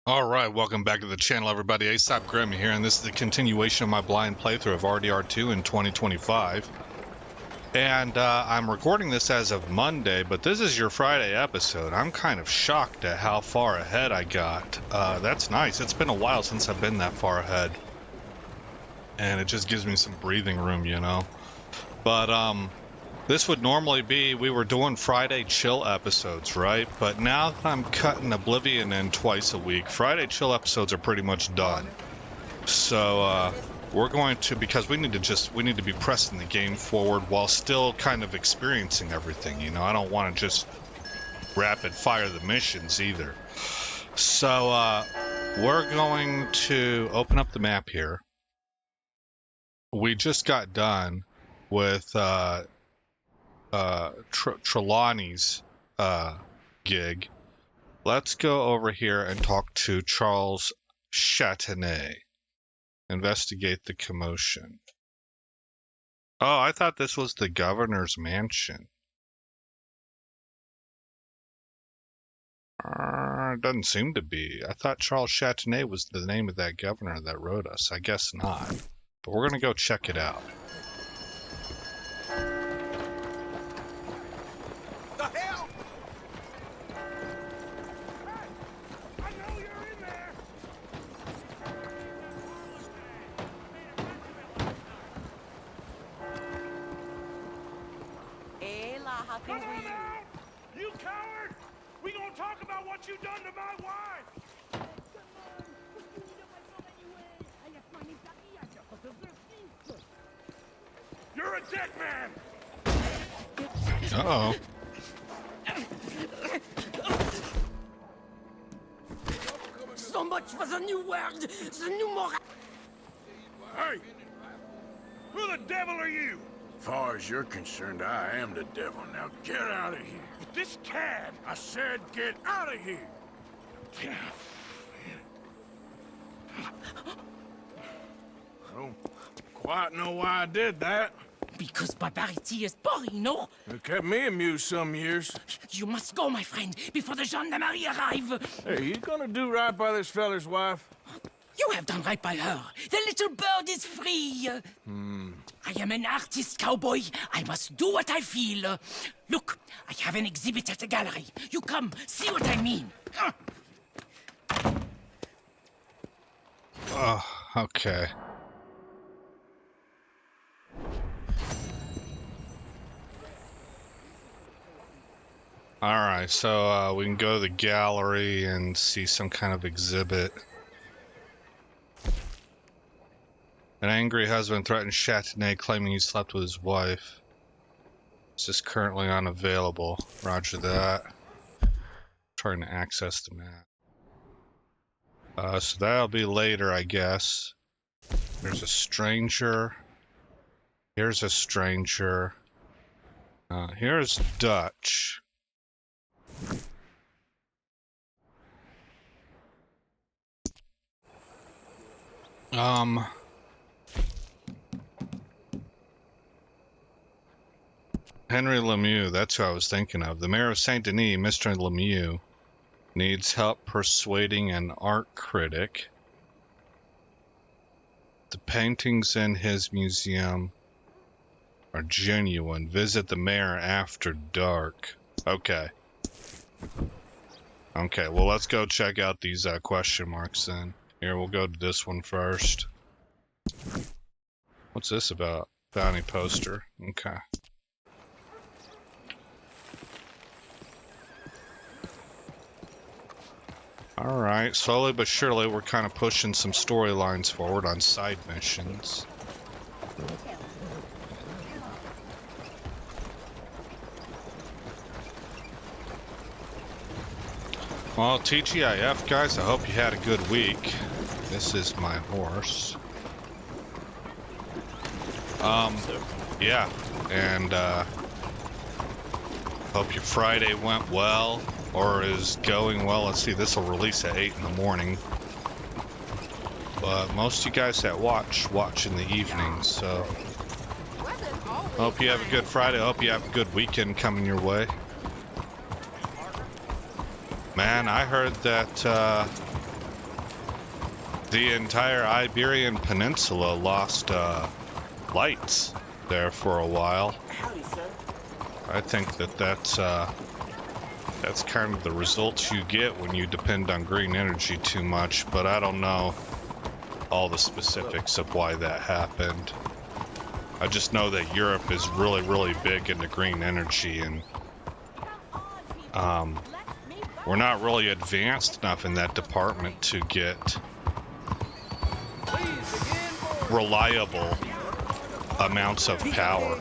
Alright, welcome back to the channel everybody. ASAP Grammy here, and this is the continuation of my blind playthrough of RDR2 in 2025. And I'm recording this as of Monday, but this is your Friday episode. I'm kind of shocked at how far ahead I got. That's nice. It's been a while since I've been that far ahead. And it just gives me some breathing room, you know. But this would normally be, we were doing Friday chill episodes, right? But now that I'm cutting Oblivion in twice a week, Friday chill episodes are pretty much done. So we're going to, because we need to be pressing the game forward while still kind of experiencing everything, you know. I don't want to just rapid fire the missions either. So we're going to open up the map here. We just got done with Trelawney's gig. Let's go over here and talk to Charles Châtenay. Investigate the commotion. Oh, I thought this was the governor's mansion. Doesn't seem to be. I thought Charles Châtenay was the name of that governor that wrote us. I guess not. But we're gonna go check it out. Come on out! You coward! We gonna talk about what you done to my wife! You're a dead man! Uh-oh. So much for the new world, the new moral. Hey! Who the devil are you? Far as you're concerned, I am the devil. Now get out of here. But this cad! I said get out of here. I don't quite know why I did that. Because barbarity is boring, no? It kept me amused some years. You must go, my friend, before the gendarmerie arrive. Hey, you gonna do right by this feller's wife? You have done right by her. The little bird is free. I am an artist, cowboy. I must do what I feel. Look, I have an exhibit at the gallery. You come, see what I mean. Oh, okay. Alright, so we can go to the gallery and see some kind of exhibit. An angry husband threatened Châtenay, claiming he slept with his wife. This is currently unavailable. Roger that. Trying to access the map. So that'll be later, I guess. There's a stranger. Here's a stranger. Here's Dutch. Henry Lemieux, that's who I was thinking of. The mayor of Saint Denis, Mr. Lemieux, needs help persuading an art critic. The paintings in his museum are genuine. Visit the mayor after dark. Okay. Okay, well, let's go check out these question marks then. Here, we'll go to this one first. What's this about? Bounty poster. Okay. Alright, slowly but surely we're kind of pushing some storylines forward on side missions. Well, TGIF guys, I hope you had a good week. This is my horse. Yeah, and hope your Friday went well. Or is going well. Let's see, this will release at 8 in the morning. But most of you guys that watch in the evening, so hope you have a good Friday. Hope you have a good weekend coming your way. Man, I heard that the entire Iberian Peninsula lost lights there for a while. Howdy, sir. I think that's kind of the results you get when you depend on green energy too much, but I don't know all the specifics of why that happened. I just know that Europe is really, really big into green energy, and we're not really advanced enough in that department to get reliable amounts of power.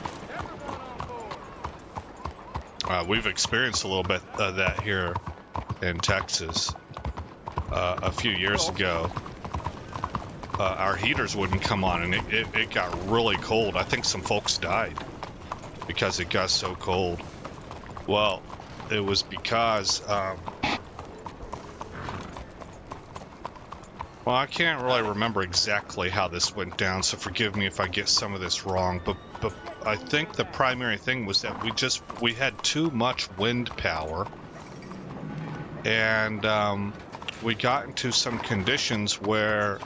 We've experienced a little bit of that here in Texas. A few years ago, our heaters wouldn't come on, and it got really cold. I think some folks died because it got so cold. Well, it was because well, I can't really remember exactly how this went down, so forgive me if I get some of this wrong, but I think the primary thing was that we had too much wind power, and we got into some conditions where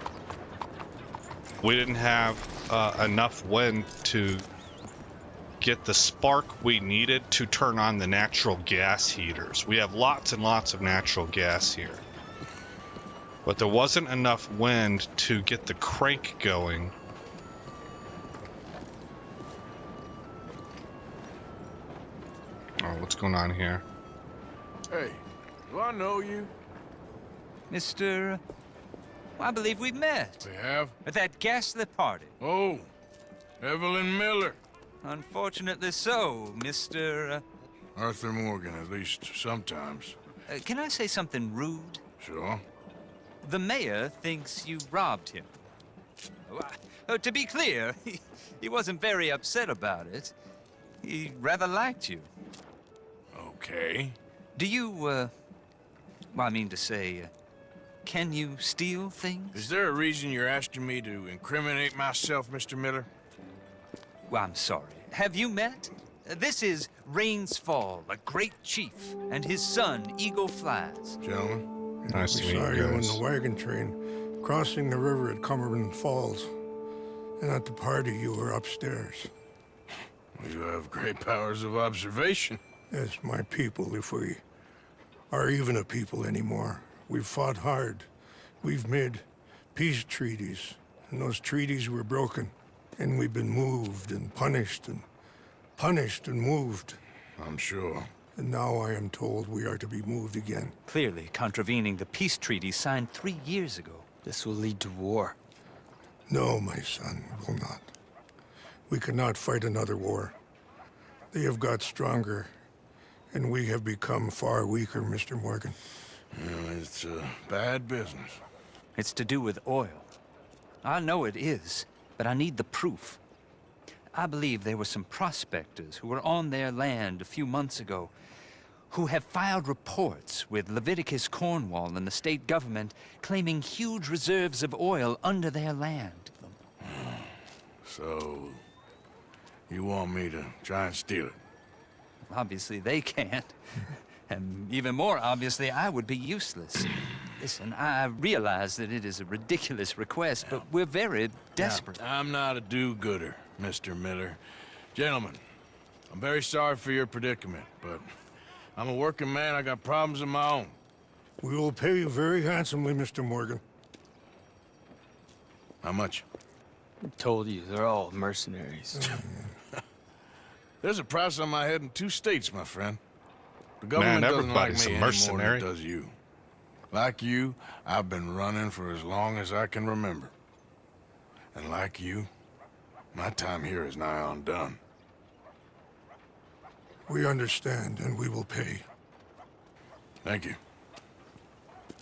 we didn't have enough wind to get the spark we needed to turn on the natural gas heaters. We have lots and lots of natural gas here, but there wasn't enough wind to get the crank going. Oh, what's going on here? Hey, do I know you? Mr. I believe we've met We have? at that ghastly party. Oh, Evelyn Miller. Unfortunately so, Mr. Arthur Morgan, at least sometimes. Can I say something rude? Sure. The mayor thinks you robbed him. To be clear, he wasn't very upset about it. He rather liked you. Okay. Do you, well, I mean to say, can you steal things? Is there a reason you're asking me to incriminate myself, Mr. Miller? Well, I'm sorry. Have you met? This is Rains Fall, a great chief, and his son, Eagle Flies. Gentlemen? Nice to meet We saw you you in guys. the wagon train, crossing the river at Cumberland Falls. And at the party, you were upstairs. You have great powers of observation. Yes, my people, if we are even a people anymore. We've fought hard. We've made peace treaties, and those treaties were broken. And we've been moved and punished and moved. I'm sure. And now I am told we are to be moved again. Clearly contravening the peace treaty signed 3 years ago. This will lead to war. No, my son, it will not. We cannot fight another war. They have got stronger, and we have become far weaker, Mr. Morgan. Well, it's bad business. It's to do with oil. I know it is, but I need the proof. I believe there were some prospectors who were on their land a few months ago who have filed reports with Leviticus Cornwall and the state government claiming huge reserves of oil under their land. So, you want me to try and steal it? Obviously, they can't. And even more obviously, I would be useless. Listen, I realize that it is a ridiculous request, but we're very desperate. Now, I'm not a do-gooder, Mr. Miller. Gentlemen, I'm very sorry for your predicament, but I'm a working man. I got problems of my own. We will pay you very handsomely, Mr. Morgan. How much? Told you, they're all mercenaries. There's a price on my head in 2 states, my friend. The Man, government doesn't like everybody's me a any more mercenary. than it does you. Like you, I've been running for as long as I can remember. And like you, my time here is nigh on done. We understand, and we will pay. Thank you.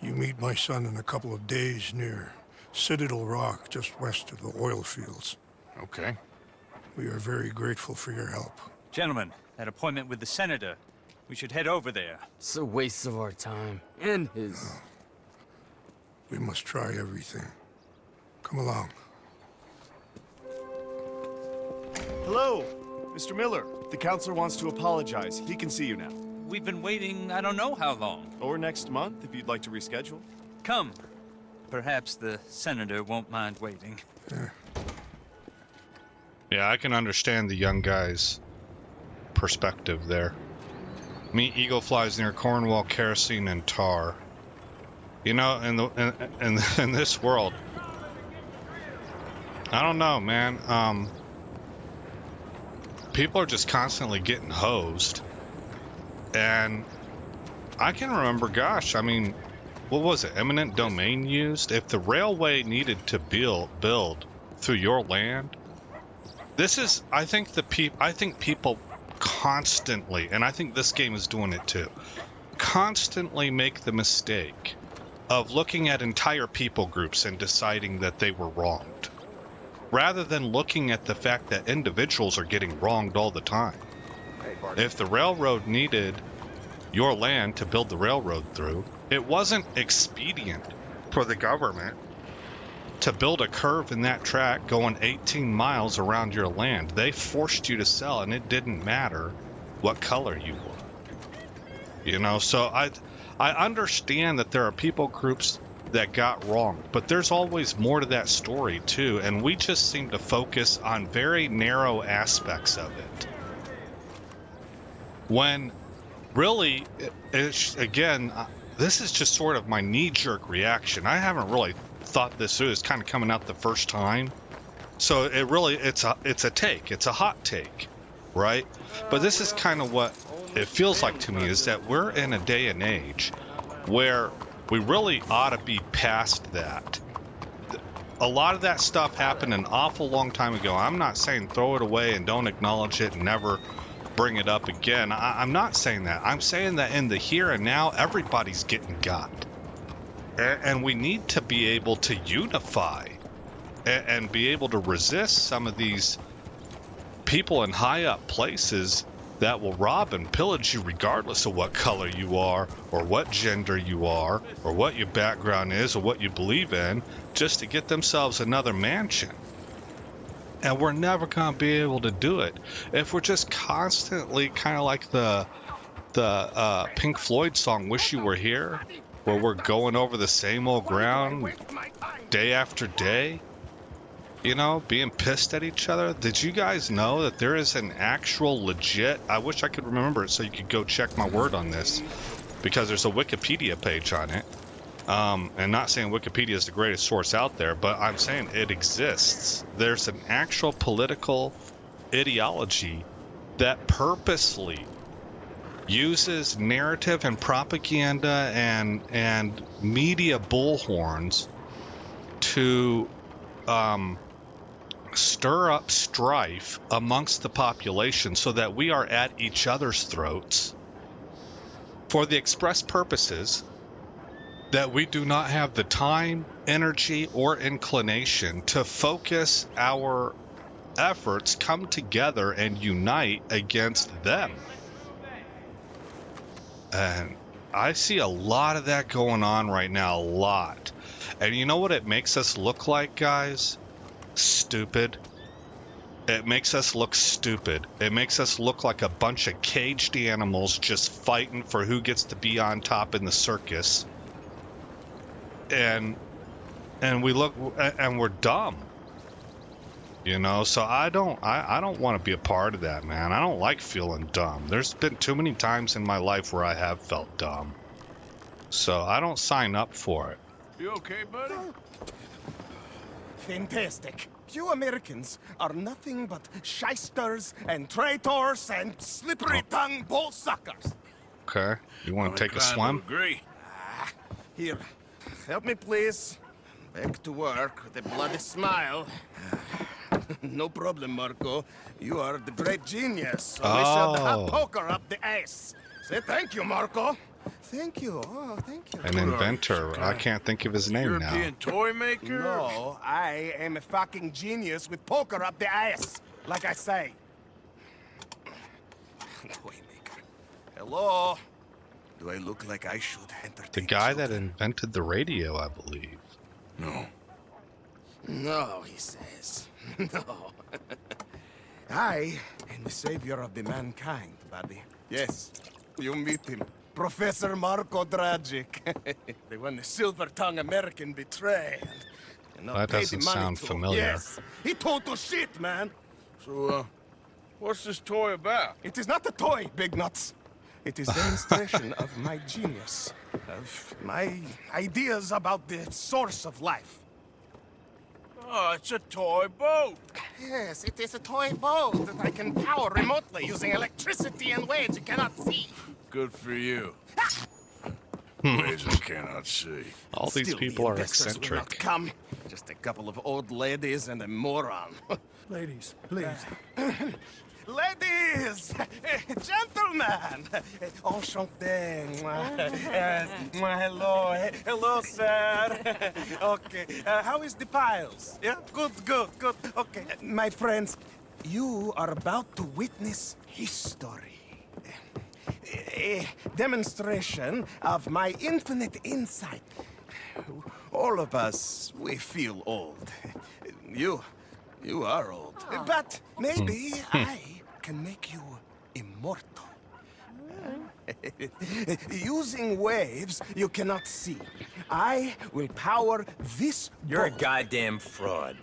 You meet my son in a couple of days near Citadel Rock, just west of the oil fields. Okay. We are very grateful for your help. Gentlemen, that appointment with the senator, we should head over there. It's a waste of our time. And his. We must try everything. Come along. Hello, Mr. Miller. The counselor wants to apologize. He can see you now. We've been waiting I don't know how long. Or next month, if you'd like to reschedule. Come. Perhaps the senator won't mind waiting. Yeah, I can understand the young guy's perspective there. Meet eagle flies near Cornwall, kerosene, and tar. You know, in this world, I don't know, man. People are just constantly getting hosed, and I can remember, gosh, I mean, what was it? Eminent domain used? If the railway needed to build through your land, this is, I think people constantly, and I think this game is doing it too, constantly make the mistake of looking at entire people groups and deciding that they were wronged, rather than looking at the fact that individuals are getting wronged all the time. If the railroad needed your land to build the railroad through, it wasn't expedient for the government to build a curve in that track going 18 miles around your land. They forced you to sell, and it didn't matter what color you were. You know, so I understand that there are people groups that got wrong, but there's always more to that story too, and we just seem to focus on very narrow aspects of it. When really, again, this is just sort of my knee-jerk reaction. I haven't really thought this through. It's kind of coming out the first time, so it's a take. It's a hot take, right? But this is kind of what it feels like to me, is that we're in a day and age where we really ought to be past that. A lot of that stuff happened an awful long time ago. I'm not saying throw it away and don't acknowledge it and never bring it up again. I'm not saying that. I'm saying that in the here and now, everybody's getting got. And we need to be able to unify and be able to resist some of these people in high up places that will rob and pillage you regardless of what color you are, or what gender you are, or what your background is, or what you believe in, just to get themselves another mansion. And we're never going to be able to do it if we're just constantly kind of like the Pink Floyd song "Wish You Were Here," where we're going over the same old ground day after day, you know, being pissed at each other. Did you guys know that there is an actual legit, I wish I could remember it so you could go check my word on this, because there's a Wikipedia page on it. And not saying Wikipedia is the greatest source out there, but I'm saying it exists. There's an actual political ideology that purposely uses narrative and propaganda and media bullhorns to stir up strife amongst the population so that we are at each other's throats for the express purposes that we do not have the time, energy, or inclination to focus our efforts, come together, and unite against them. And I see a lot of that going on right now, a lot. And you know what it makes us look like, guys? Stupid. It makes us look stupid. It makes us look like a bunch of caged animals just fighting for who gets to be on top in the circus. And we look, and we're dumb, you know. So I don't want to be a part of that, man. I don't like feeling dumb. There's been too many times in my life where I have felt dumb, so I don't sign up for it. You okay, buddy? Fantastic. You Americans are nothing but shysters and traitors and slippery-tongued bull suckers. Okay, you want to take a swim? Agree. Here, help me, please. Back to work with a bloody smile. No problem, Marco. You are the great genius. So we should have poker up the ass. Say thank you, Marco. Thank you. Oh, thank you. An inventor. I can't think of his name now. European toy maker? No, I am a fucking genius with poker up the ass, like I say. Toy maker. Hello? Do I look like I should entertain The guy that children? invented the radio, I believe. No. No, he says. No. I am the savior of the mankind, buddy. Yes, you meet him. Professor Marco Dragic. The one the silver-tongued American betrayed. And not That paid doesn't the money sound to. familiar. Yes, he total shit, man. So, what's this toy about? It is not a toy, Big Nuts. It is demonstration of my genius, of my ideas about the source of life. Oh, it's a toy boat. Yes, it is a toy boat that I can power remotely using electricity and waves you cannot see. Good for you. Ways I cannot see. All these Still, people the are investors will not eccentric. come. Just a couple of old ladies and a moron. Ladies, please. Ladies! Gentlemen! Enchanté! Hello. Hello, sir. Okay. How is the piles? Yeah? Good. Okay. My friends, you are about to witness history. A demonstration of my infinite insight. All of us, we feel old. You are old. But maybe I can make you immortal. Using waves you cannot see, I will power this You're a boat. goddamn fraud.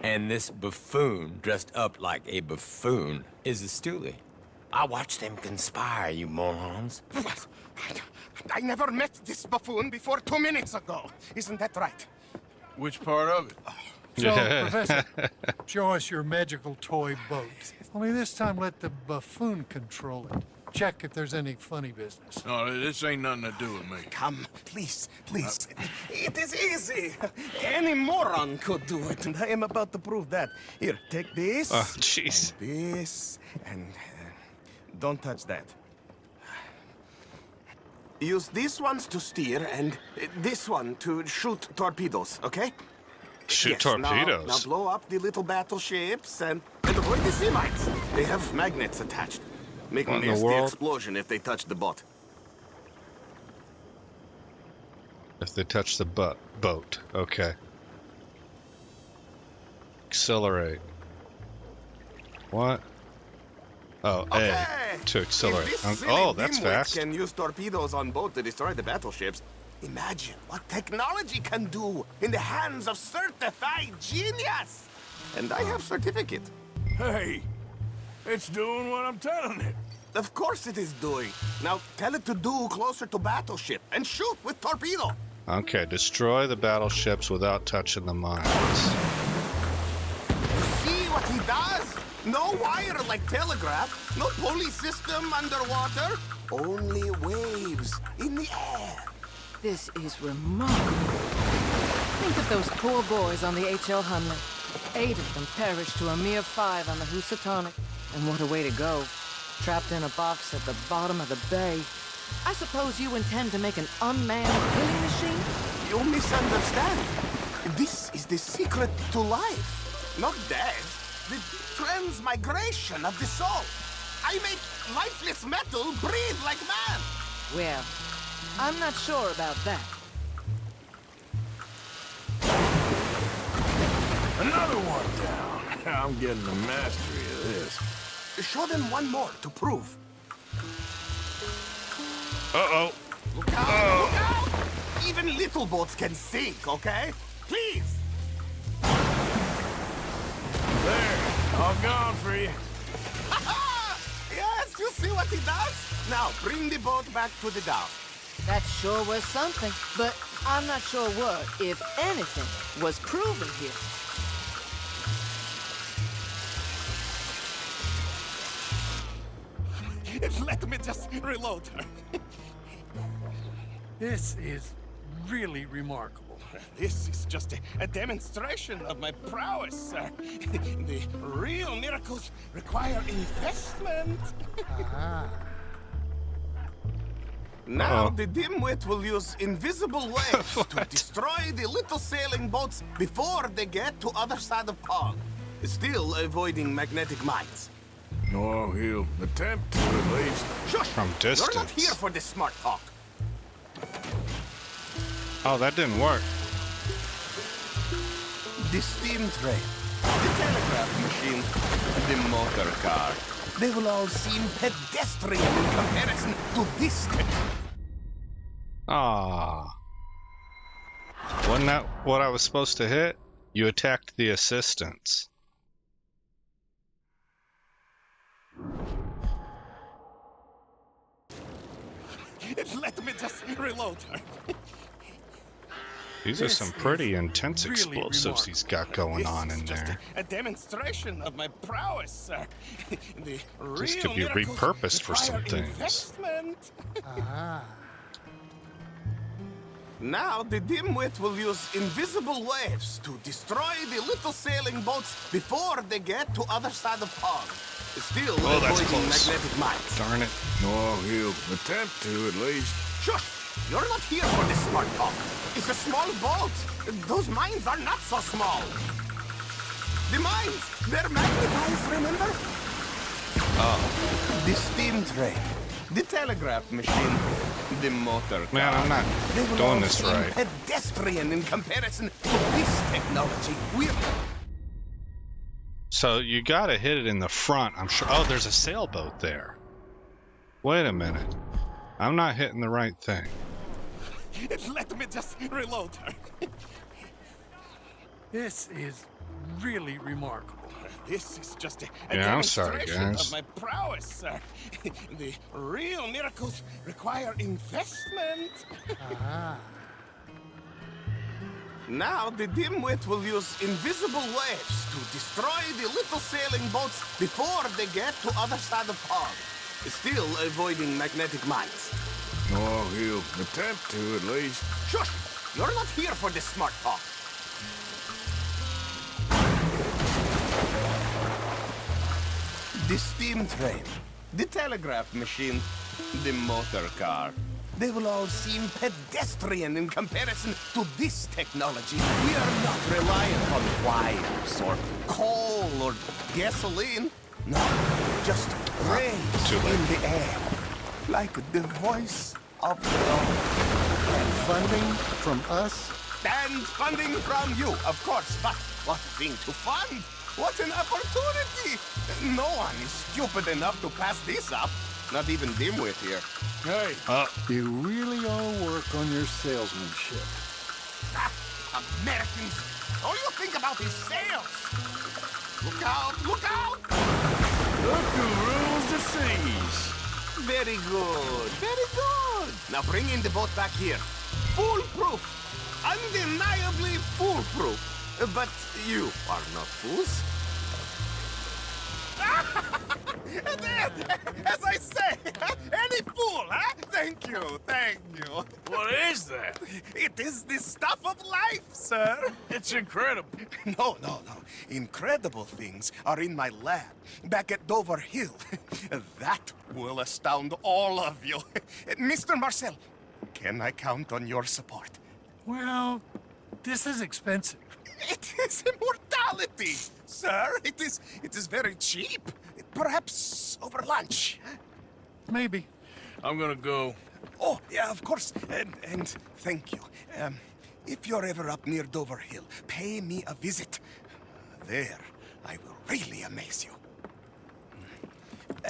And this buffoon, dressed up like a buffoon, is a stoolie. I watched them conspire, you morons. I never met this buffoon before 2 minutes ago. Isn't that right? Which part of it? So, Professor, show us your magical toy boat. Only this time let the buffoon control it. Check if there's any funny business. No, this ain't nothing to do with me. Come, please. It is easy. Any moron could do it, and I am about to prove that. Here, take this. Oh, jeez. And this, and don't touch that. Use these ones to steer, and this one to shoot torpedoes, okay? Shoot Yes, torpedoes. Now blow up the little battleships and avoid the sea mines. They have magnets attached. Make a What in the nasty world? explosion if they touch the boat. If they touch the boat. Okay. Accelerate. What? Oh, Okay. A to accelerate. If this silly Oh, that's dimwit fast. can use torpedoes on boat to destroy the battleships. Imagine what technology can do in the hands of certified genius. And I have certificate. Hey, it's doing what I'm telling it. Of course it is doing. Now tell it to do closer to battleship and shoot with torpedo. Okay, destroy the battleships without touching the mines. See what he does? No wire like telegraph, no pulley system underwater, only waves in the air. This is remarkable. Think of those poor boys on the H.L. Hunley. 8 of them perished to a mere 5 on the Housatonic. And what a way to go. Trapped in a box at the bottom of the bay. I suppose you intend to make an unmanned killing machine? You misunderstand. This is the secret to life. Not death. The transmigration of the soul. I make lifeless metal breathe like man. Well, I'm not sure about that. Another one down. I'm getting the mastery of this. Show them one more to prove. Uh-oh. Look out! Look out! Even little boats can sink, okay? Please! There, all gone for you. Yes, you see what he does? Now, bring the boat back to the dock. That sure was something, but I'm not sure what, if anything, was proven here. Let me just reload her. This is really remarkable. This is just a demonstration of my prowess, sir. The real miracles require investment. Now the dimwit will use invisible waves to destroy the little sailing boats before they get to other side of pond. Still avoiding magnetic mines. Oh, he'll attempt to at least. Shush! From You're not distance. here for this smart talk. Oh, that didn't work. The steam train. the telegraph machine, the motor car. They will all seem pedestrian in comparison to this technology. Ah. Wasn't that what I was supposed to hit? You attacked the assistants. Let me just reload her. These are some pretty intense explosives he's got going on in there. A demonstration of my prowess, sir. The This real could be miracles repurposed for some require things. investment. Now the dimwit will use invisible waves to destroy the little sailing boats before they get to other side of pond. Still Oh, that's avoiding close. magnetic mines. Darn it. Oh, he'll attempt to, at least. Shush! You're not here for this smart talk. It's a small boat. Those mines are not so small. The mines, they're magnetized, remember? Oh. The steam train, the telegraph machine, the motor car. Man, I'm not They will doing all this seem right. pedestrian in comparison to this technology. We're... So you gotta hit it in the front, I'm sure. Oh, there's a sailboat there. Wait a minute. I'm not hitting the right thing. Let me just reload her. This is really remarkable. This is just a Yeah, I'm sorry, demonstration guys. of my prowess, sir. The real miracles require investment. Now the dimwit will use invisible waves to destroy the little sailing boats before they get to other side of pond. Still avoiding magnetic mines. Oh, he'll attempt to, at least. Shush! You're not here for this smart talk. The steam train, the telegraph machine, the motor car. They will all seem pedestrian in comparison to this technology. We are not reliant on wires or coal or gasoline. No, just rays too late. in the air, like the voice of the Lord. And funding from us? And funding from you, of course. But what thing to fund? What an opportunity! No one is stupid enough to pass this up. Not even dimwit here. Hey, you really all work on your salesmanship. Ah, Americans, all you think about is sales. Look out, look out! Look who rules the seas. Very good, very good. Now bring in the boat back here. Foolproof. Undeniably foolproof. But you are not fools. As I say, any fool, huh? Thank you, thank you. What is that? It is the stuff of life, sir. It's incredible. No. Incredible things are in my lab, back at Dover Hill. That will astound all of you. Mr. Marcel, can I count on your support? Well, this is expensive. It is immortality, sir. It is very cheap. Perhaps over lunch. Maybe. I'm gonna go. Oh, yeah, of course. And thank you. If you're ever up near Dover Hill, pay me a visit. There, I will really amaze you.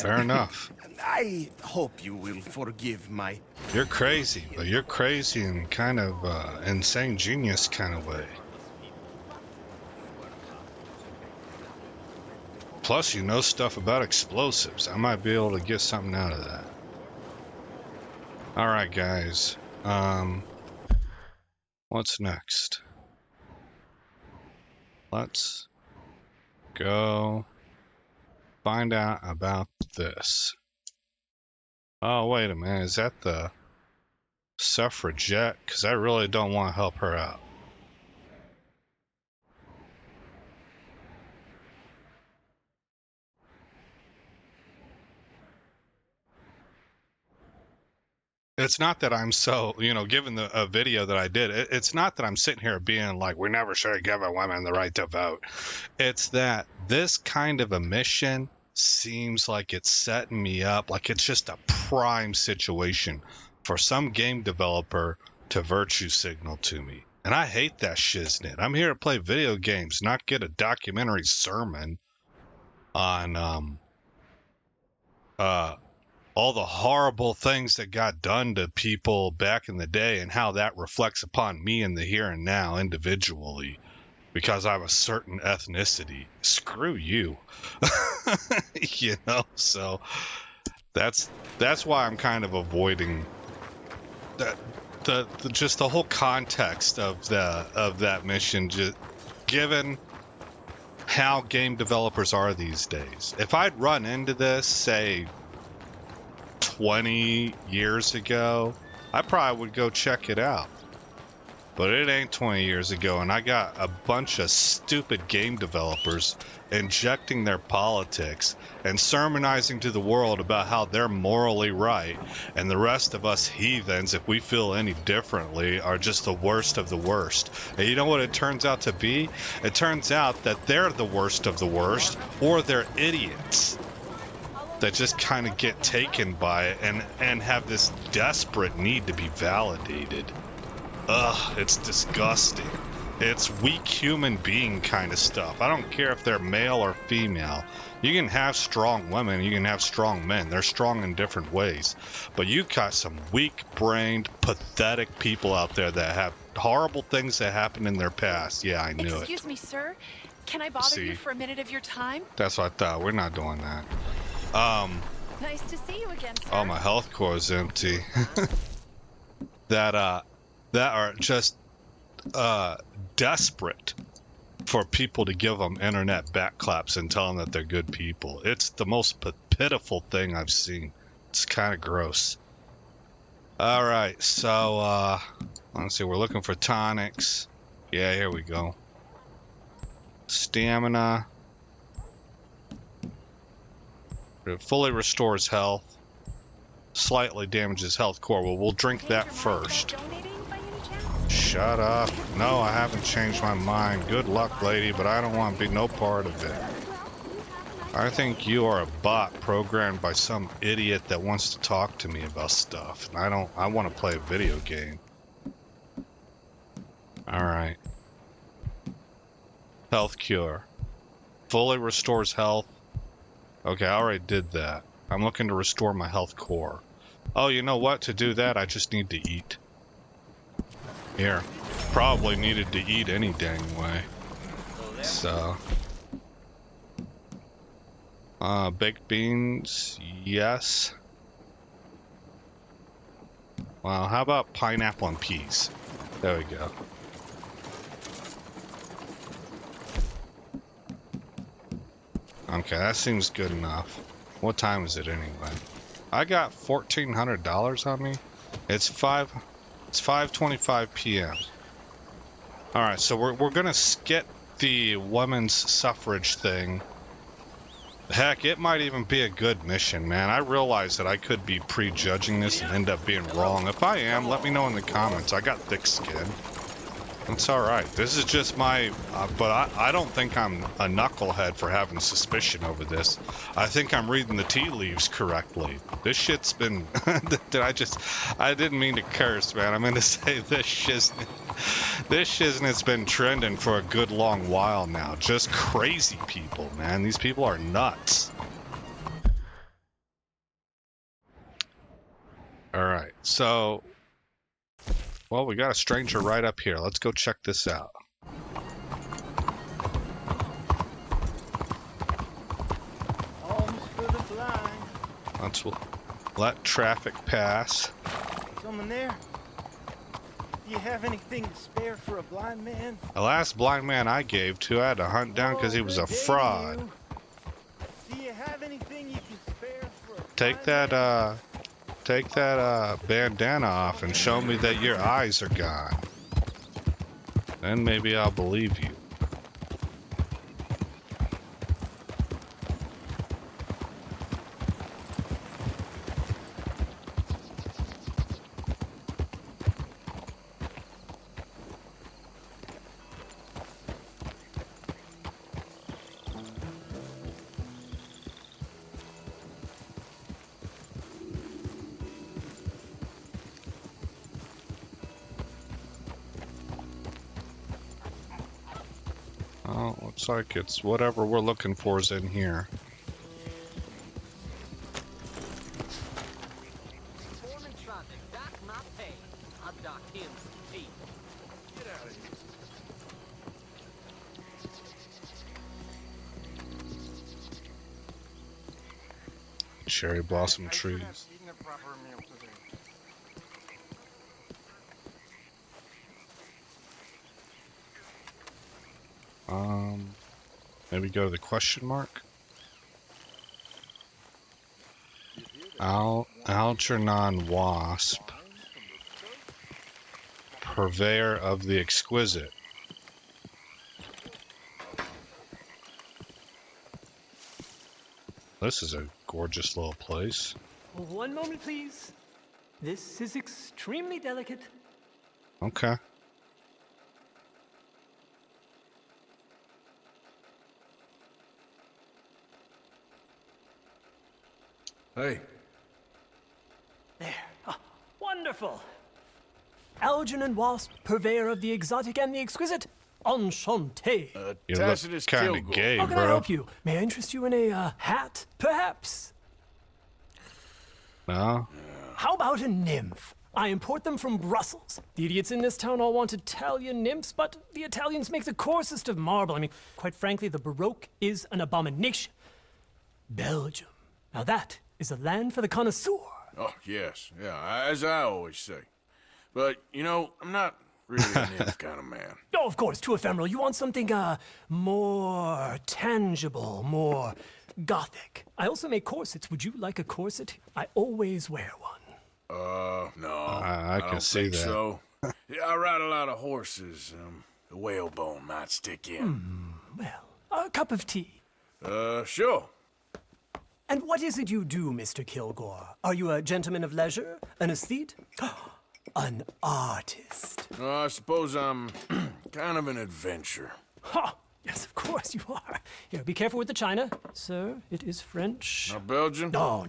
Fair enough. I hope you will forgive my... You're crazy, but you're crazy in kind of insane genius kind of way. Plus, you know stuff about explosives. I might be able to get something out of that. Alright, guys. What's next? Let's go find out about this. Oh, wait a minute. Is that the suffragette? Because I really don't want to help her out. It's not that I'm so, given a video that I did, it's not that I'm sitting here being like, we never should give a woman the right to vote. It's that this kind of a mission seems like it's setting me up, like it's just a prime situation for some game developer to virtue signal to me. And I hate that shiznit. I'm here to play video games, not get a documentary sermon on all the horrible things that got done to people back in the day and how that reflects upon me in the here and now individually because I'm a certain ethnicity. Screw you. You know, so that's why I'm kind of avoiding that just the whole context of that mission, just given how game developers are these days. If I'd run into this, say 20 years ago, I probably would go check it out. But it ain't 20 years ago, and I got a bunch of stupid game developers injecting their politics and sermonizing to the world about how they're morally right, and the rest of us heathens, if we feel any differently, are just the worst of the worst. And you know what it turns out to be? It turns out that they're the worst of the worst, or they're idiots that just kind of get taken by it and have this desperate need to be validated. Ugh, it's disgusting. It's weak human being kind of stuff. I don't care if they're male or female. You can have strong women, you can have strong men. They're strong in different ways. But you got some weak-brained, pathetic people out there that have horrible things that happened in their past. Yeah, I knew it. Excuse me, sir. Can I bother you for a minute of your time? That's what I thought. We're not doing that. Nice to see you again, sir. Oh, my health core is empty. that are just desperate for people to give them internet backclaps and tell them that they're good people. It's the most pitiful thing I've seen. It's kind of gross. All right, so let's see. We're looking for tonics. Yeah, here we go. Stamina. It fully restores health. Slightly damages health core. Well, we'll drink that first. Shut up. No, I haven't changed my mind. Good luck, lady, but I don't want to be no part of it. I think you are a bot programmed by some idiot that wants to talk to me about stuff. And I want to play a video game. Alright. Health cure. Fully restores health. Okay, I already did that. I'm looking to restore my health core. Oh, you know what? To do that, I just need to eat. Here. Probably needed to eat any dang way. So. Baked beans, yes. Well, how about pineapple and peas? There we go. Okay, that seems good enough. What time is it anyway? I got $1,400 on me. It's 5:25 p.m. All right, so we're gonna skip the women's suffrage thing. Heck, it might even be a good mission, man. I realize that I could be prejudging this and end up being wrong. If I am, let me know in the comments. I got thick skin. It's alright. This is just my... but I don't think I'm a knucklehead for having suspicion over this. I think I'm reading the tea leaves correctly. This shit's been... I didn't mean to curse, man. I meant to say this shiznit's been trending for a good long while now. Just crazy people, man. These people are nuts. Alright, so... Well, we got a stranger right up here. Let's go check this out. Let's let traffic pass. Someone there? Do you have anything to spare for a blind man? The last blind man I gave to, I had to hunt down because he was a fraud. Do you have anything you can spare for a Take that bandana off and show me that your eyes are gone. Then maybe I'll believe you. Well, looks like it's whatever we're looking for is in here. Cherry blossom trees. Maybe go to the question mark. Algernon wasp, purveyor of the exquisite. This is a gorgeous little place. One moment, please. This is extremely delicate. Okay. Hey. There. Ah, wonderful. Algernon wasp, purveyor of the exotic and the exquisite. Enchanté. You look kind of gay, How can bro. I help you? May I interest you in a hat, perhaps? No. How about a nymph? I import them from Brussels. The idiots in this town all want Italian nymphs, but the Italians make the coarsest of marble. I mean, quite frankly, the Baroque is an abomination. Belgium. Now that is a land for the connoisseur. Oh, yes. Yeah, as I always say. But, you know, I'm not really a nymph kind of man. Oh, of course, too ephemeral. You want something, more tangible, more gothic. I also make corsets. Would you like a corset? I always wear one. No. I can don't see think that. So. Yeah, I ride a lot of horses. The whalebone might stick in. Well, a cup of tea. Sure. And what is it you do, Mr. Kilgore? Are you a gentleman of leisure? An aesthete? An artist? I suppose I'm kind of an adventurer. Ha! Yes, of course you are. Here, be careful with the china. Sir, it is French. Not Belgian? No.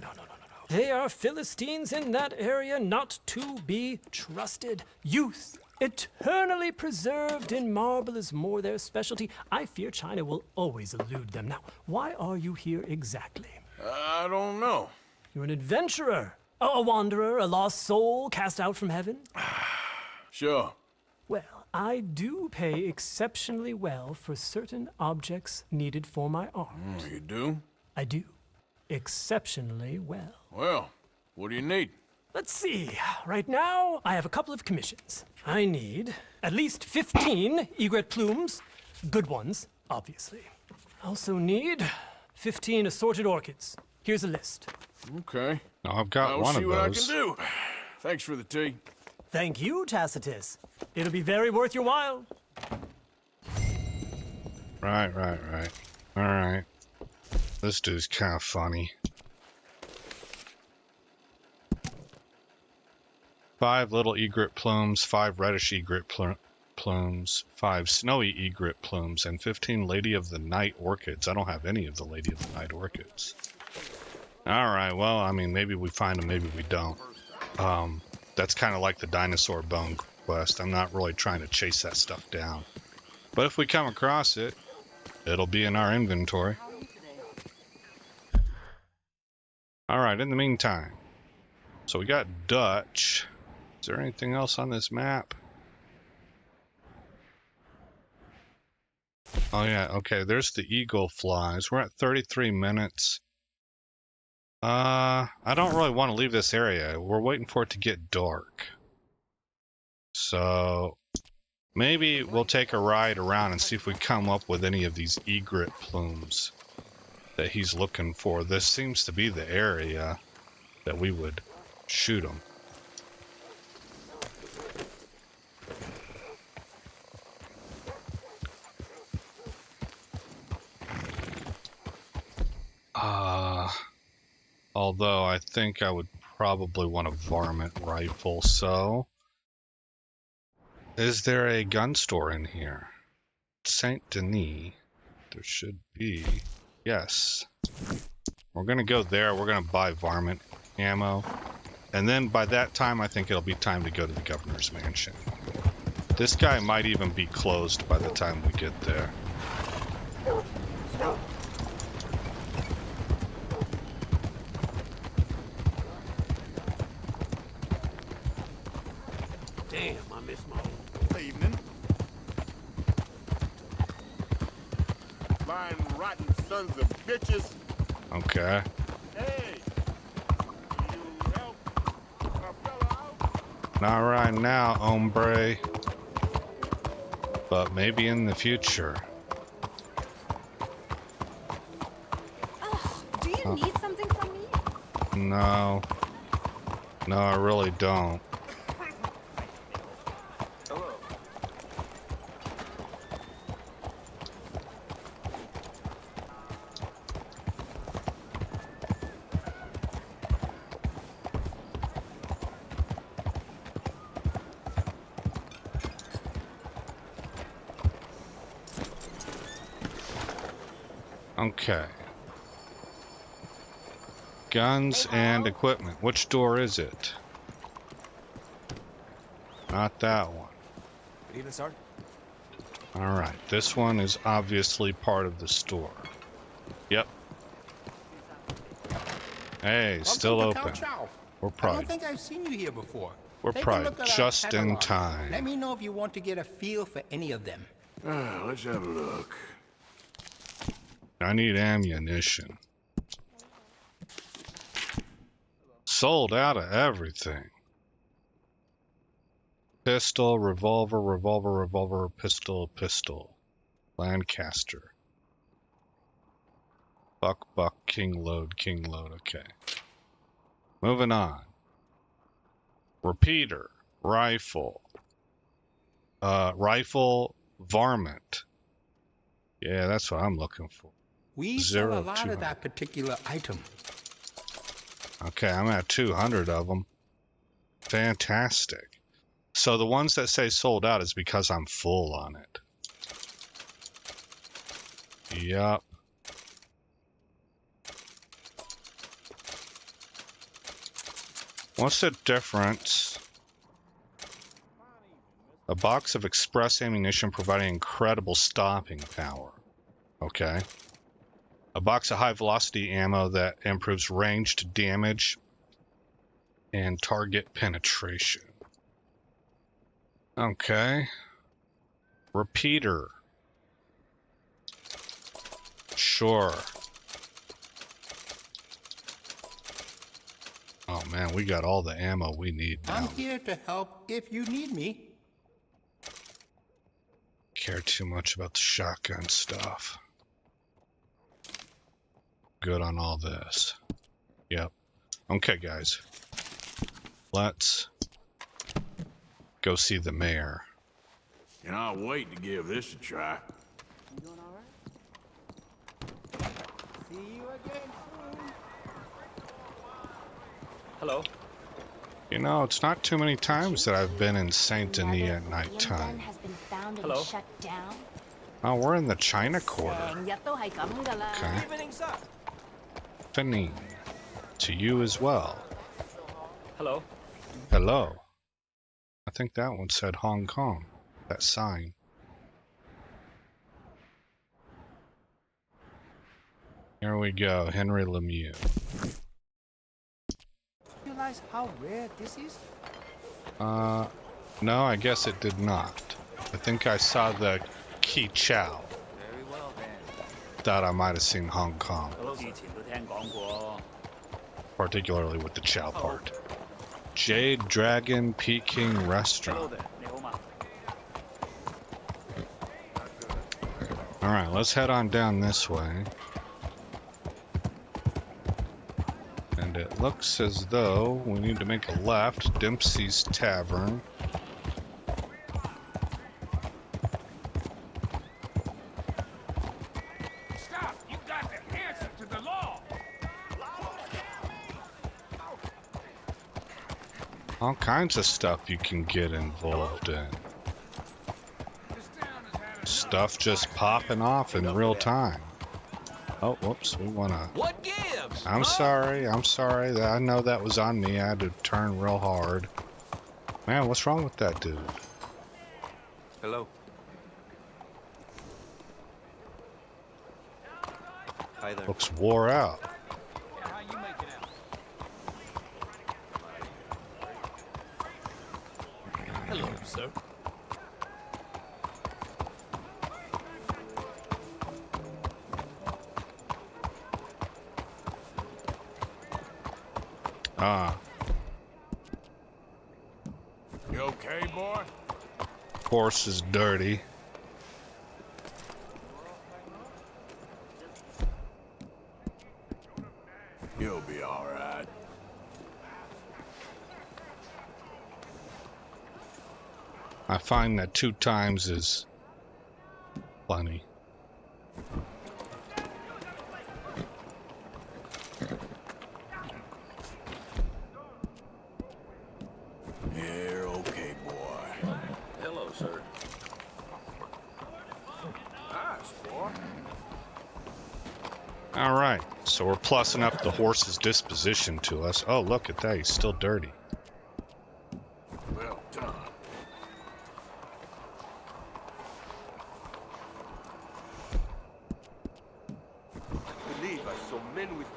They are Philistines in that area, not to be trusted. Youth, eternally preserved in marble, is more their specialty. I fear China will always elude them. Now, why are you here exactly? I don't know. You're an adventurer, a wanderer, a lost soul cast out from heaven? Sure. Well, I do pay exceptionally well for certain objects needed for my art. You do? I do. Exceptionally well. Well, what do you need? Let's see. Right now, I have a couple of commissions. I need at least 15 egret plumes. Good ones, obviously. I also need 15 assorted orchids. Here's a list. Okay. No, I've got one of those. I'll see what I can do. Thanks for the tea. Thank you, Tacitus. It'll be very worth your while. Right. All right. This dude's kind of funny. 5 little egret plumes, 5 reddish egret plumes, 5 snowy egret plumes, and 15 Lady of the Night orchids. I don't have any of the Lady of the Night orchids. Alright, well, I mean, maybe we find them, maybe we don't. That's kind of like the dinosaur bone quest. I'm not really trying to chase that stuff down. But if we come across it, it'll be in our inventory. Alright, in the meantime. So we got Dutch. Is there anything else on this map? Oh yeah, okay, there's the eagle flies. We're at 33 minutes. I don't really want to leave this area. We're waiting for it to get dark. So maybe we'll take a ride around and see if we come up with any of these egret plumes that he's looking for. This seems to be the area that we would shoot them. Although I think I would probably want a varmint rifle, so... Is there a gun store in here? Saint Denis. There should be. Yes. We're gonna go there, we're gonna buy varmint ammo. And then by that time I think it'll be time to go to the governor's mansion. This guy might even be closed by the time we get there. Damn, I miss my old Evening. Lying rotten sons of bitches. Okay. Hey! You help a fella out? Not right now, hombre. But maybe in the future. Do you need something from me? No. No, I really don't. Hello. Okay. Guns and equipment. Which door is it? Not that one. Good evening, sir. Alright, this one is obviously part of the store. Yep. Hey, still open. We're I probably don't think I've seen you here before. We're Take a probably look at our just in catalog. time. Let me know if you want to get a feel for any of them. Let's have a look. I need ammunition. Sold out of everything. Pistol, revolver, revolver, revolver, pistol, pistol. Lancaster. Buck, buck, king load, okay. Moving on. Repeater, rifle. Rifle, varmint. Yeah, that's what I'm looking for. We sell a lot of that particular item. Okay, I'm at 200 of them. Fantastic. So the ones that say sold out is because I'm full on it. Yup. What's the difference? A box of express ammunition providing incredible stopping power. Okay. A box of high velocity ammo that improves ranged damage and target penetration. Okay. Repeater. Sure. Oh man, we got all the ammo we need now. I'm here to help if you need me. Care too much about the shotgun stuff. Good on all this. Yep. Okay, guys. Let's go see the mayor. Cannot wait to give this a try. You doing all right? See you again soon. Hello. You know, it's not too many times that I've been in Saint Denis at nighttime. Has been found and Hello. shut down. Oh, we're in the China Quarter. Okay. Fenin. To you as well. Hello. Hello. I think that one said Hong Kong. That sign. Here we go. Henry Lemieux. Realize how rare this is? No, I guess it did not. I think I saw the Ki Chow. Very well then. Thought I might have seen Hong Kong. Particularly with the Chow part. Jade Dragon Peking Restaurant. Alright, let's head on down this way. And it looks as though we need to make a left. Dempsey's Tavern. Stop! You got to answer to the law! All kinds of stuff you can get involved in. Stuff just popping off in real time. Oh, whoops, we wanna... What gives? I'm sorry. I know that was on me. I had to turn real hard. Man, what's wrong with that dude? Hello. Hi there. Looks wore out. How you making out? Hello, sir. Ah. You okay, boy? Horse is dirty. You'll be all right. I find that 2 times is plenty. You're okay, boy. Hello, sir. Nice, boy. All right, so we're plussing up the horse's disposition to us. Oh, look at that, he's still dirty. Well done. I believe I saw men with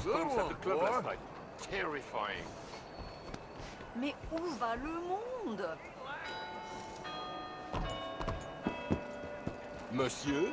Good guns at one, the club boy. last night. Terrifying. Mais où va le monde? Monsieur?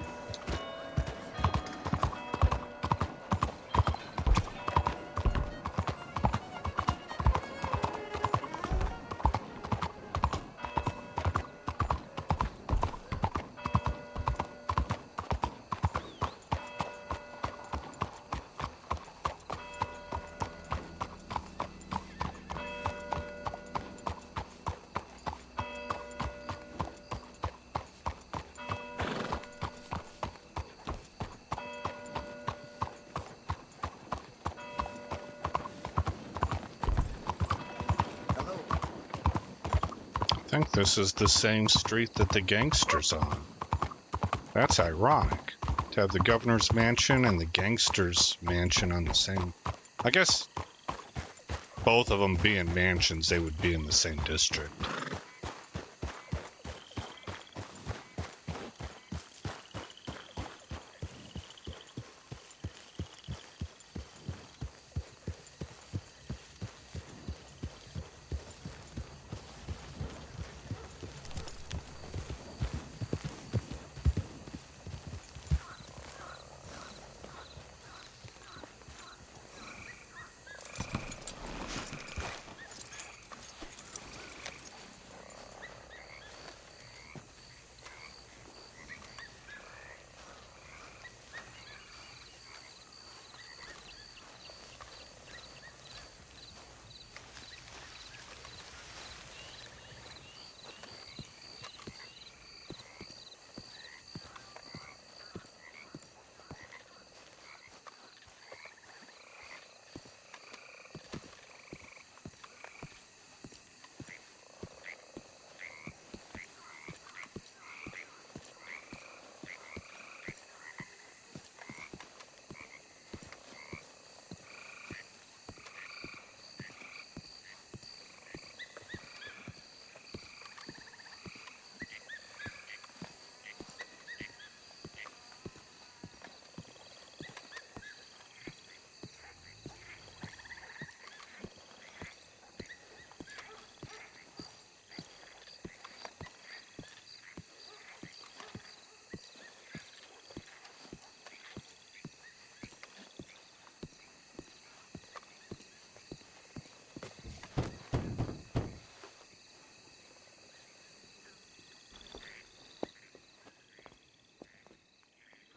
I think this is the same street that the gangster's on. That's ironic, to have the governor's mansion and the gangster's mansion on the same... I guess both of them being mansions, they would be in the same district.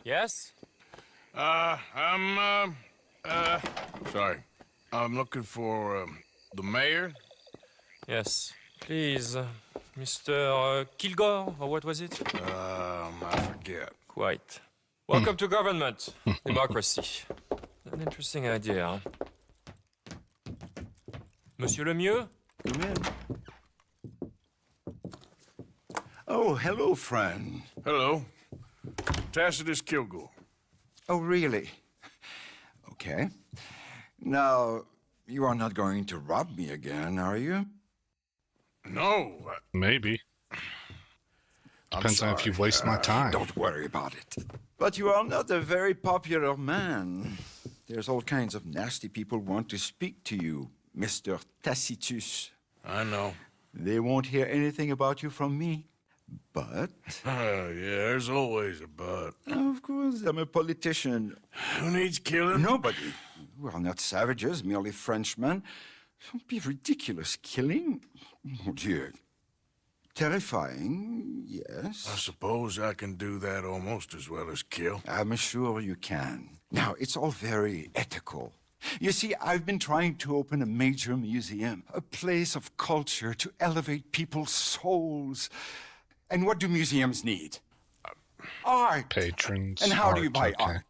Yes? Sorry. I'm looking for, the mayor. Yes. Please, Mr. Kilgore, or what was it? I forget. Quite. Welcome to government. Democracy. An interesting idea, huh? Monsieur Lemieux? Come in. Oh, hello, friend. Hello. Tacitus Kilgore. Oh, really? Okay. Now, you are not going to rob me again, are you? No. Maybe. Depends on if you waste my time. Don't worry about it. But you are not a very popular man. There's all kinds of nasty people want to speak to you, Mr. Tacitus. I know. They won't hear anything about you from me. But... yeah, there's always a but. Of course, I'm a politician. Who needs killing? Nobody. We are not savages, merely Frenchmen. Don't be ridiculous. Killing? Oh, dear. Terrifying, yes. I suppose I can do that almost as well as kill. I'm sure you can. Now, it's all very ethical. You see, I've been trying to open a major museum, a place of culture to elevate people's souls. And what do museums need? Art. Patrons. And how do you buy okay. art?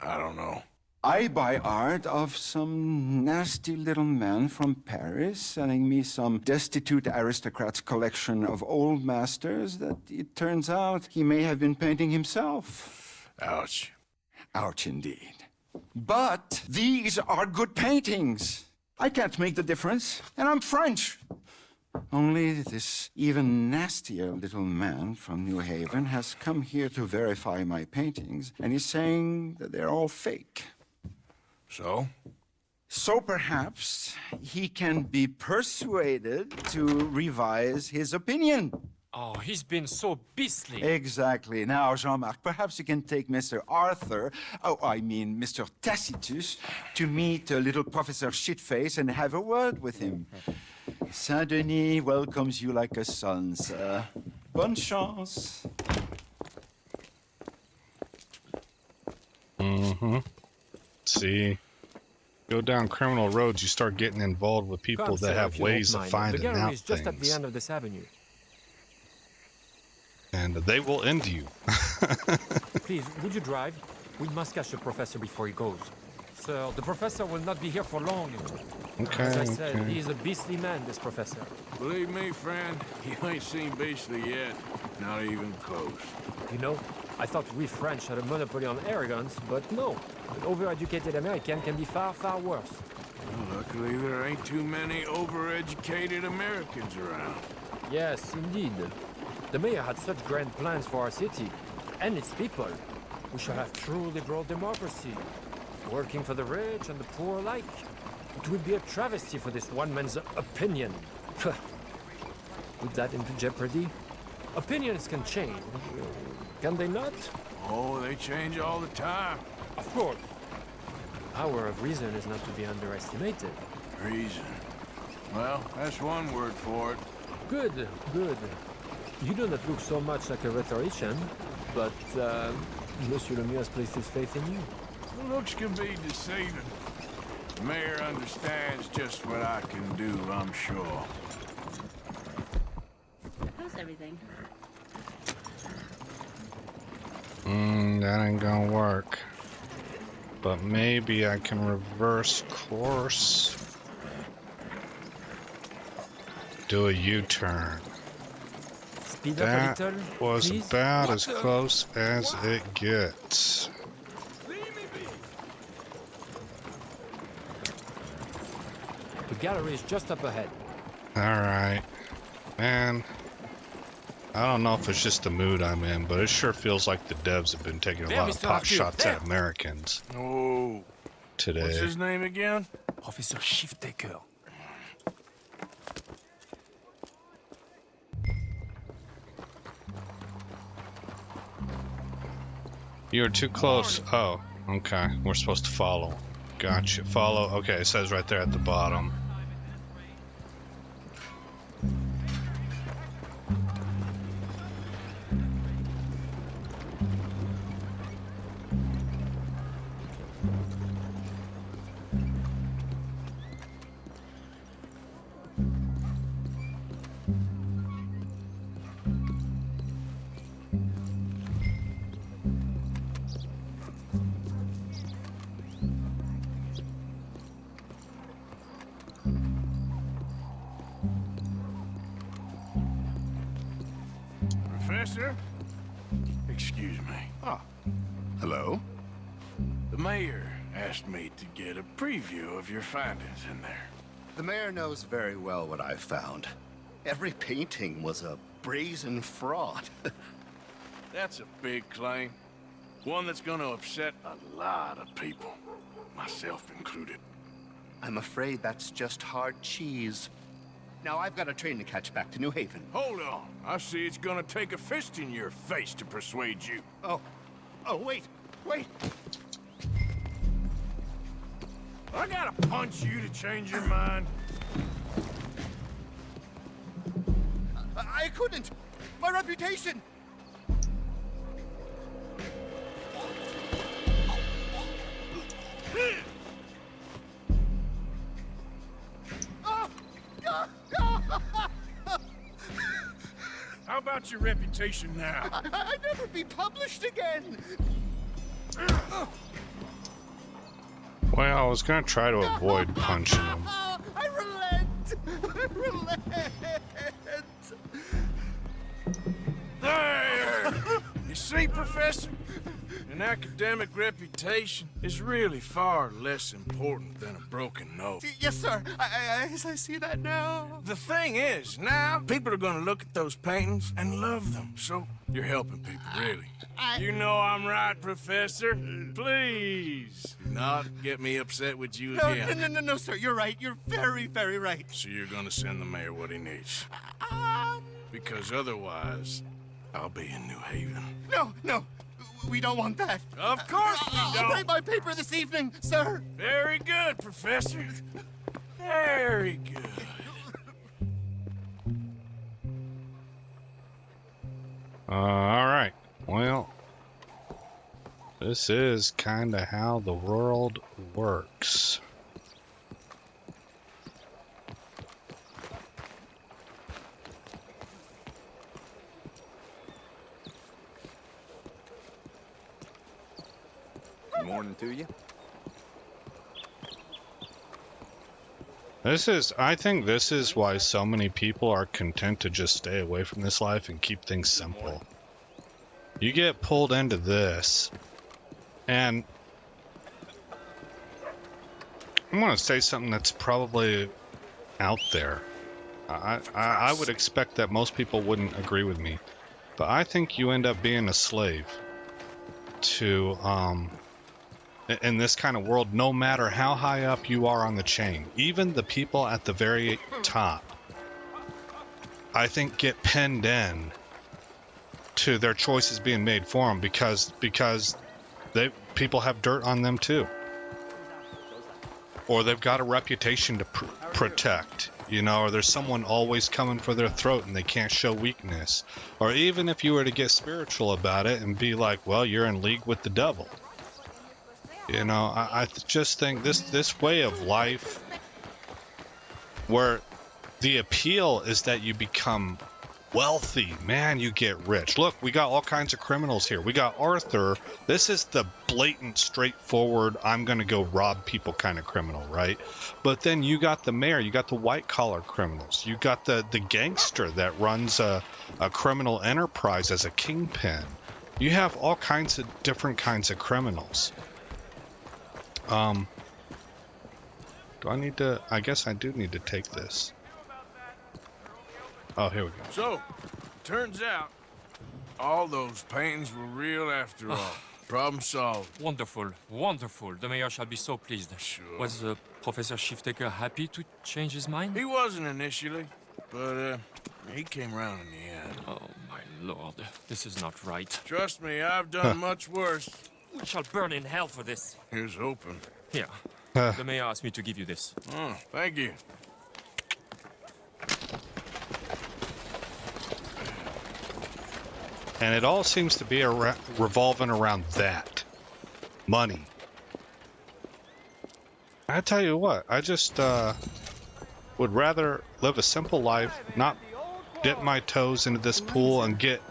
I don't know. I buy art of some nasty little man from Paris selling me some destitute aristocrat's collection of old masters that it turns out he may have been painting himself. Ouch. Ouch indeed. But these are good paintings. I can't make the difference, and I'm French. Only this even nastier little man from New Haven has come here to verify my paintings, and he's saying that they're all fake. So? So perhaps he can be persuaded to revise his opinion. Oh, he's been so beastly. Exactly. Now, Jean-Marc, perhaps you can take Mr. Arthur, Mr. Tacitus, to meet little Professor Shitface and have a word with him. Saint-Denis welcomes you like a son, sir. Bonne chance. See, go down criminal roads, you start getting involved with people Come, that sir, have if you ways don't of mind. finding The gallery out is just at the things. end of this avenue. And they will end you. Please, would you drive? We must catch the professor before he goes. Sir, the professor will not be here for long. Okay, As I said, okay. he is a beastly man, this professor. Believe me, friend, you ain't seen beastly yet. Not even close. You know, I thought we French had a monopoly on arrogance, but no. An overeducated American can be far, far worse. Well, luckily, there ain't too many overeducated Americans around. Yes, indeed. The mayor had such grand plans for our city and its people. We shall have true liberal democracy, working for the rich and the poor alike. It would be a travesty for this one man's opinion. Put that into jeopardy? Opinions can change, can they not? Oh, they change all the time. Of course. Power of reason is not to be underestimated. Reason. Well, that's one word for it. Good, good. You do not look so much like a rhetorician, but Monsieur Lemieux has placed his faith in you. Looks can be deceiving. The mayor understands just what I can do, I'm sure. How's everything? That ain't gonna work. But maybe I can reverse course. Do a U-turn. Speed up a That little, was please. about as close as it gets. The gallery is just up ahead. Alright. Man, I don't know if it's just the mood I'm in, but it sure feels like the devs have been taking a There, lot of Mr. pot Arthur, shots there. at Americans Oh. today. What's his name again? Officer Shiftaker. You're too close. Oh, okay. We're supposed to follow. Gotcha. Follow. Okay, it says right there at the bottom. Professor? Excuse me. Ah, hello. The mayor asked me to get a preview of your findings in there. The mayor knows very well what I found. Every painting was a brazen fraud. That's a big claim. One that's gonna upset a lot of people, myself included. I'm afraid that's just hard cheese. Now, I've got a train to catch back to New Haven. Hold on. I see it's gonna take a fist in your face to persuade you. Oh, wait. I gotta punch you to change your mind. I couldn't! My reputation! How about your reputation now? I'd never be published again! Well, I was gonna try to avoid punching him. I relent! There! You see, Professor? An academic reputation is really far less important than a broken nose. Yes, sir. I see that now. The thing is, now people are gonna look at those paintings and love them. So you're helping people, really. You know I'm right, Professor. Please do not get me upset with you again. No, sir. You're right. You're very, very right. So you're gonna send the mayor what he needs. Because otherwise, I'll be in New Haven. No. We don't want that. Of course we don't. I'll write my paper this evening, sir. Very good, Professor. Very good. All right. Well, this is kind of how the world works. Good morning to you. I think this is why so many people are content to just stay away from this life and keep things simple. You get pulled into this, and I'm going to say something that's probably out there. I would expect that most people wouldn't agree with me, but I think you end up being a slave to, in this kind of world, no matter how high up you are on the chain. Even the people at the very top, I think, get pinned in to their choices being made for them because people have dirt on them too, or they've got a reputation to protect, or there's someone always coming for their throat and they can't show weakness. Or even if you were to get spiritual about it and be like, well, you're in league with the devil. I just think this way of life where the appeal is that you become wealthy, man, you get rich. Look, we got all kinds of criminals here. We got Arthur. This is the blatant, straightforward, I'm going to go rob people kind of criminal, right? But then you got the mayor, you got the white-collar criminals. You got the gangster that runs a criminal enterprise as a kingpin. You have all kinds of different kinds of criminals. Do I need to... I guess I do need to take this. Oh, here we go. So, turns out, all those paintings were real after all. Problem solved. Wonderful, wonderful. The mayor shall be so pleased. Sure. Was Professor Shiftaker happy to change his mind? He wasn't initially, but he came around in the end. Oh, my lord. This is not right. Trust me, I've done much worse. We shall burn in hell for this. Here's hoping. Here. The mayor asked me to give you this. Oh, thank you. And it all seems to be revolving around that. Money. I tell you what, I just would rather live a simple life, not dip my toes into this pool and get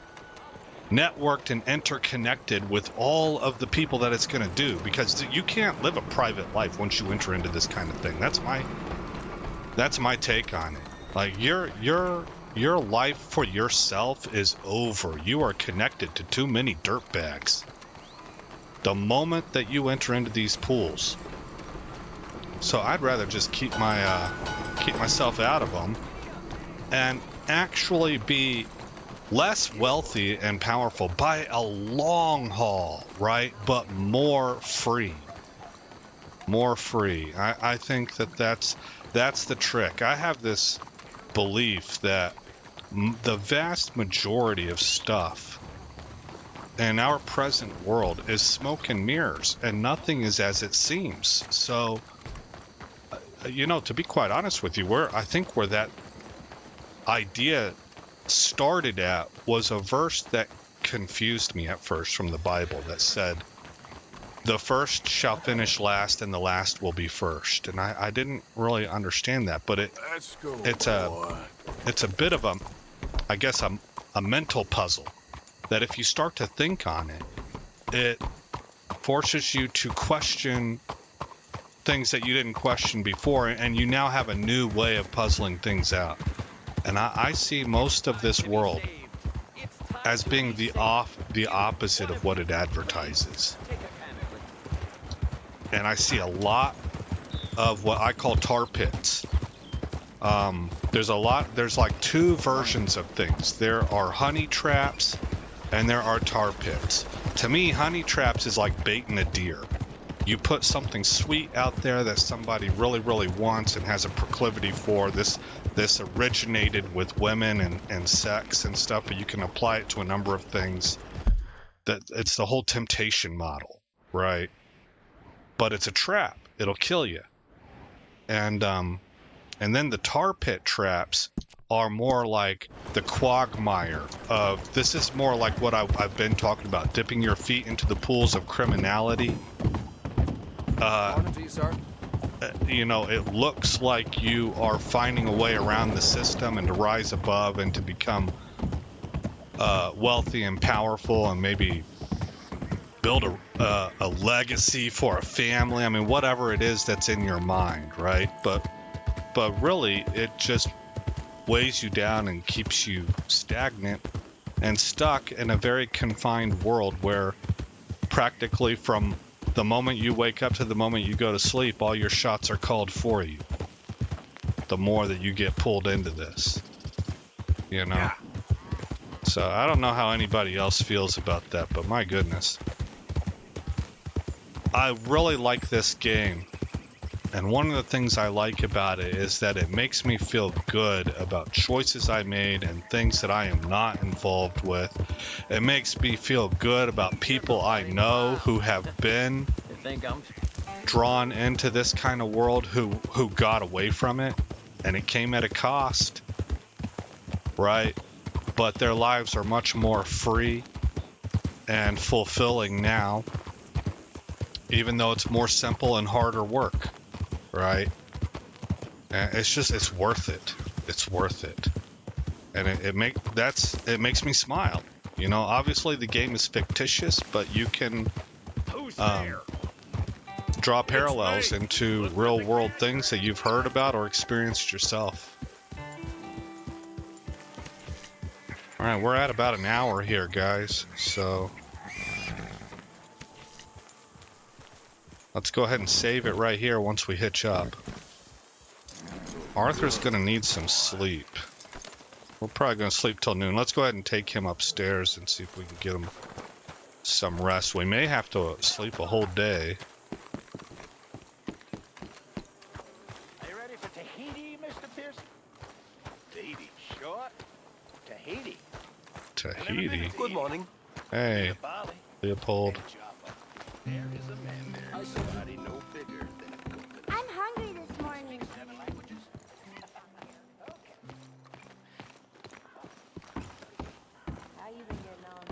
networked and interconnected with all of the people that it's going to do, because you can't live a private life once you enter into this kind of thing. That's my take on it. Like your life for yourself is over. You are connected to too many dirtbags. The moment that you enter into these pools. So I'd rather just keep myself out of them and actually be less wealthy and powerful by a long haul, right? But more free. More free. I think that's the trick. I have this belief that the vast majority of stuff in our present world is smoke and mirrors, and nothing is as it seems. So, you know, to be quite honest with you, I think where that idea started at was a verse that confused me at first from the Bible that said, "The first shall finish last, and the last will be first." And I didn't really understand that, but it's a bit of I guess a mental puzzle that if you start to think on it, it forces you to question things that you didn't question before, and you now have a new way of puzzling things out. And I see most of this world as being the opposite of what it advertises. And I see a lot of what I call tar pits. There's like two versions of things. There are honey traps and there are tar pits. To me, honey traps is like baiting a deer. You put something sweet out there that somebody really, really wants and has a proclivity for. This originated with women and sex and stuff, but you can apply it to a number of things. That it's the whole temptation model, right? But it's a trap. It'll kill you. And then the tar pit traps are more like the quagmire of, this is more like what I've been talking about, dipping your feet into the pools of criminality. You know, it looks like you are finding a way around the system and to rise above and to become wealthy and powerful and maybe build a legacy for a family. I mean, whatever it is that's in your mind, right? But really, it just weighs you down and keeps you stagnant and stuck in a very confined world where practically from the moment you wake up to the moment you go to sleep, all your shots are called for you. The more that you get pulled into this, you know? Yeah. So I don't know how anybody else feels about that, but my goodness. I really like this game. And one of the things I like about it is that it makes me feel good about choices I made and things that I am not involved with. It makes me feel good about people I know who have been drawn into this kind of world who got away from it, and it came at a cost, right? But their lives are much more free and fulfilling now, even though it's more simple and harder work. Right? And it's worth it. It's worth it. And it makes me smile. You know, obviously the game is fictitious, but you can draw parallels into real world things that you've heard about or experienced yourself. All right, we're at about an hour here, guys. So let's go ahead and save it right here once we hitch up. Arthur's going to need some sleep. We're probably going to sleep till noon. Let's go ahead and take him upstairs and see if we can get him some rest. We may have to sleep a whole day. Are you ready for Tahiti, Mr. Pearson? Tahiti, sure. Tahiti. Tahiti? Good morning. Hey, Leopold. There is a man there. Somebody no bigger than a coconut. I'm hungry this morning. 7 languages? How you been getting on?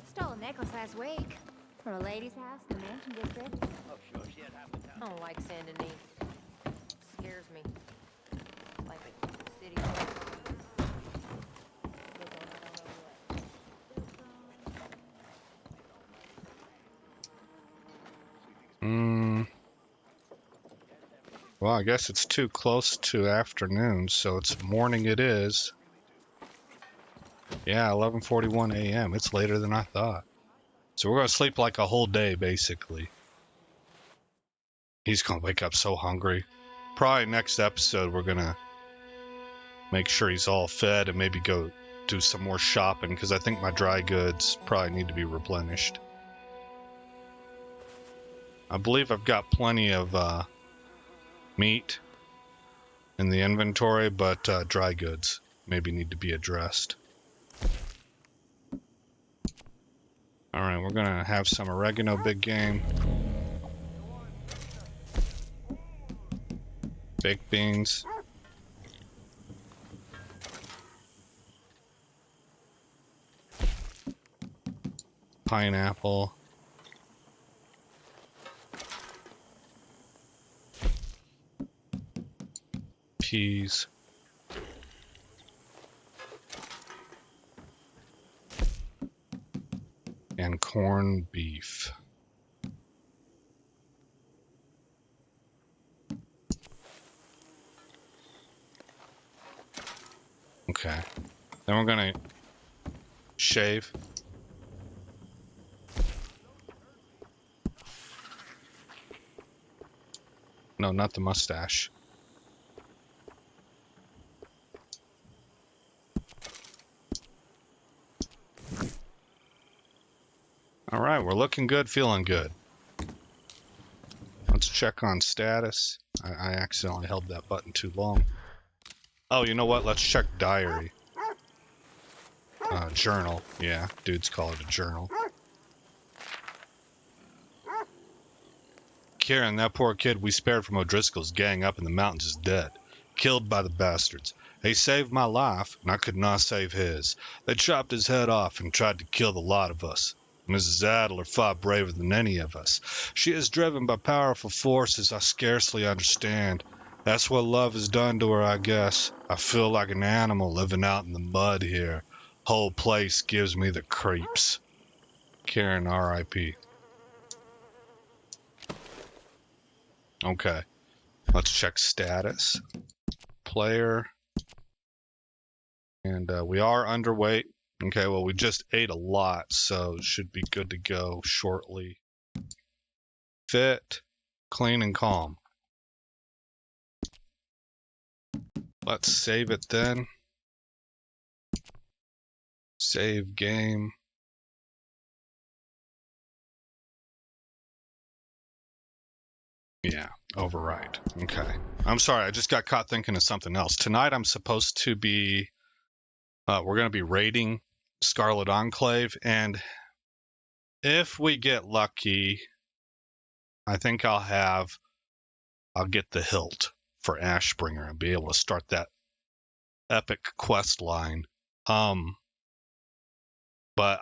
Stole a necklace last week from a lady's house in the Mansion District. Oh, sure, she had half the town. I don't like Saint Denis. Scares me. It's like a city. Well, I guess it's too close to afternoon, so it's morning it is. Yeah, 11:41 a.m. It's later than I thought. So we're going to sleep like a whole day, basically. He's going to wake up so hungry. Probably next episode we're going to make sure he's all fed, and maybe go do some more shopping, because I think my dry goods probably need to be replenished. I believe I've got plenty of meat in the inventory, but dry goods maybe need to be addressed. Alright, we're gonna have some oregano, big game. Baked beans. Pineapple. Peas. And corned beef. Okay. Then we're gonna shave. No, not the mustache. All right, we're looking good, feeling good. Let's check on status. I accidentally held that button too long. Oh, you know what? Let's check diary. Journal. Yeah, dudes call it a journal. Kieran, that poor kid we spared from O'Driscoll's gang up in the mountains is dead. Killed by the bastards. He saved my life, and I could not save his. They chopped his head off and tried to kill the lot of us. Mrs. Adler fought braver than any of us. She is driven by powerful forces I scarcely understand. That's what love has done to her, I guess. I feel like an animal living out in the mud here. Whole place gives me the creeps. Karen, R.I.P. Okay. Let's check status. Player. And we are underweight. Okay, well, we just ate a lot, so should be good to go shortly. Fit, clean, and calm. Let's save it then. Save game. Yeah, override. Okay. I'm sorry, I just got caught thinking of something else. Tonight I'm supposed to be, we're going to be raiding Scarlet Enclave, and if we get lucky, I think I'll get the hilt for Ashbringer and be able to start that epic quest line. But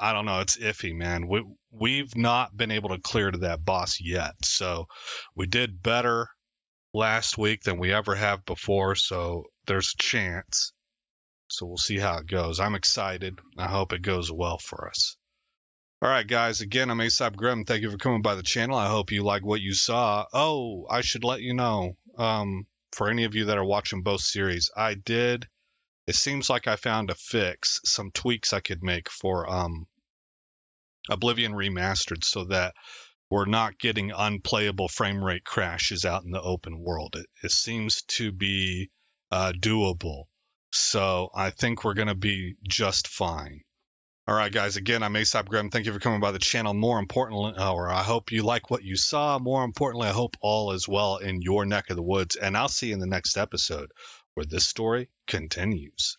I don't know, it's iffy, man. We've not been able to clear to that boss yet, so we did better last week than we ever have before, so there's a chance. So we'll see how it goes. I'm excited. I hope it goes well for us. All right, guys. Again, I'm Aesop Grim. Thank you for coming by the channel. I hope you like what you saw. Oh, I should let you know, for any of you that are watching both series, it seems like I found a fix, some tweaks I could make for Oblivion Remastered so that we're not getting unplayable frame rate crashes out in the open world. It seems to be doable. So I think we're going to be just fine. All right, guys. Again, I'm Aesop Grim. Thank you for coming by the channel. More importantly, or I hope you like what you saw. More importantly, I hope all is well in your neck of the woods. And I'll see you in the next episode where this story continues.